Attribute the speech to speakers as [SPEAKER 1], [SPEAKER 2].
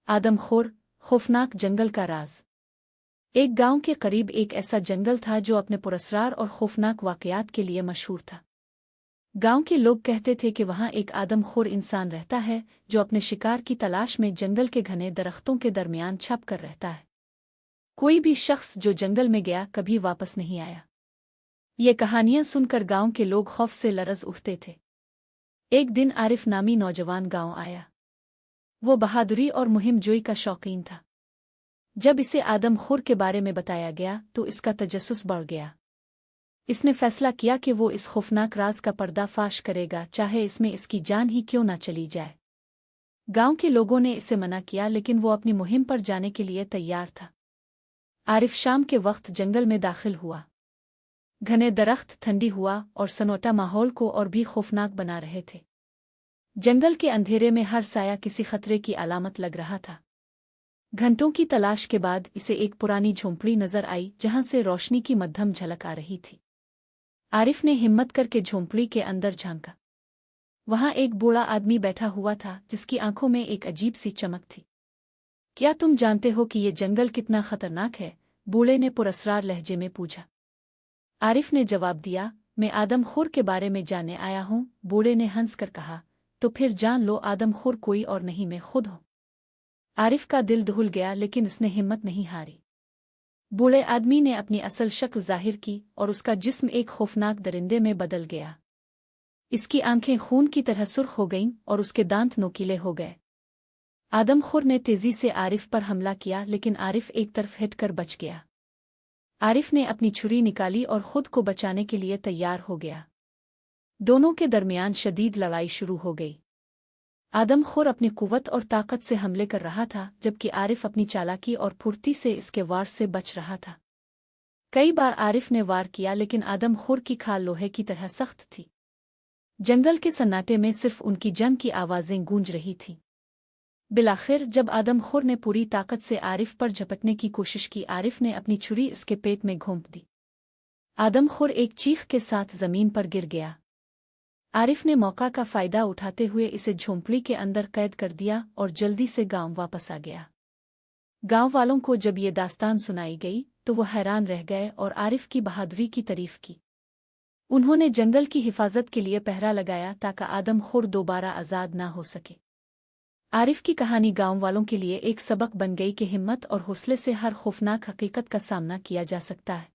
[SPEAKER 1] आदमखोर खौफनाक जंगल का राज। एक गांव के करीब एक ऐसा जंगल था जो अपने पुरस्कार और खौफनाक वाकयात के लिए मशहूर था। गांव के लोग कहते थे कि वहां एक आदमखोर इंसान रहता है जो अपने शिकार की तलाश में जंगल के घने दरख्तों के दरमियान छप कर रहता है। कोई भी शख्स जो जंगल में गया कभी वापस नहीं आया। ये कहानियां सुनकर गांव के लोग खौफ से लरज़ उठते थे। एक दिन आरिफ नामी नौजवान गांव आया। वो बहादुरी और मुहिमजोई का शौकीन था। जब इसे आदमखोर के बारे में बताया गया तो इसका तजस्सुस बढ़ गया। इसने फैसला किया कि वो इस खौफनाक राज का पर्दाफाश करेगा, चाहे इसमें इसकी जान ही क्यों ना चली जाए। गांव के लोगों ने इसे मना किया, लेकिन वो अपनी मुहिम पर जाने के लिए तैयार था। आरिफ शाम के वक्त जंगल में दाखिल हुआ। घने दरख्त ठंडी हुआ और सन्नाटा माहौल को और भी खौफनाक बना रहे थे। जंगल के अंधेरे में हर साया किसी खतरे की अलामत लग रहा था। घंटों की तलाश के बाद इसे एक पुरानी झोंपड़ी नजर आई जहां से रोशनी की मध्यम झलक आ रही थी। आरिफ ने हिम्मत करके झोंपड़ी के अंदर झांका। वहां एक बूढ़ा आदमी बैठा हुआ था जिसकी आंखों में एक अजीब सी चमक थी। क्या तुम जानते हो कि ये जंगल कितना खतरनाक है? बूढ़े ने पुरस्कार लहजे में पूछा। आरिफ ने जवाब दिया, मैं आदमखोर के बारे में जानने आया हूं। बूढ़े ने हंसकर कहा, तो फिर जान लो, आदमखोर कोई और नहीं, मैं खुद हूं। आरिफ का दिल दहल गया, लेकिन इसने हिम्मत नहीं हारी। बूढ़े आदमी ने अपनी असल शक्ल जाहिर की और उसका जिस्म एक खौफनाक दरिंदे में बदल गया। इसकी आंखें खून की तरह सुर्ख हो गईं और उसके दांत नोकीले हो गए। आदमखोर ने तेजी से आरिफ पर हमला किया, लेकिन आरिफ एक तरफ हटकर बच गया। आरिफ ने अपनी छुरी निकाली और खुद को बचाने के लिए तैयार हो गया। दोनों के दरमियान शदीद लड़ाई शुरू हो गई। आदमखोर अपनी कुव्वत और ताकत से हमले कर रहा था, जबकि आरिफ अपनी चालाकी और फुर्ती से इसके वार से बच रहा था। कई बार आरिफ ने वार किया, लेकिन आदमखोर की खाल लोहे की तरह सख्त थी। जंगल के सन्नाटे में सिर्फ उनकी जंग की आवाजें गूंज रही थीं। बिलाखिर जब आदमखोर ने पूरी ताकत से आरिफ पर झपटने की कोशिश की, आरिफ ने अपनी छुरी इसके पेट में घोंप दी। आदमखोर एक चीख के साथ जमीन पर गिर गया। आरिफ ने मौका का फायदा उठाते हुए इसे झोंपड़ी के अंदर कैद कर दिया और जल्दी से गांव वापस आ गया। गांव वालों को जब ये दास्तान सुनाई गई तो वो हैरान रह गए और आरिफ की बहादुरी की तारीफ की। उन्होंने जंगल की हिफाजत के लिए पहरा लगाया ताकि आदमखोर दोबारा आज़ाद ना हो सके। आरिफ की कहानी गांव वालों के लिए एक सबक बन गई कि हिम्मत और हौसले से हर खौफनाक हकीकत का सामना किया जा सकता है।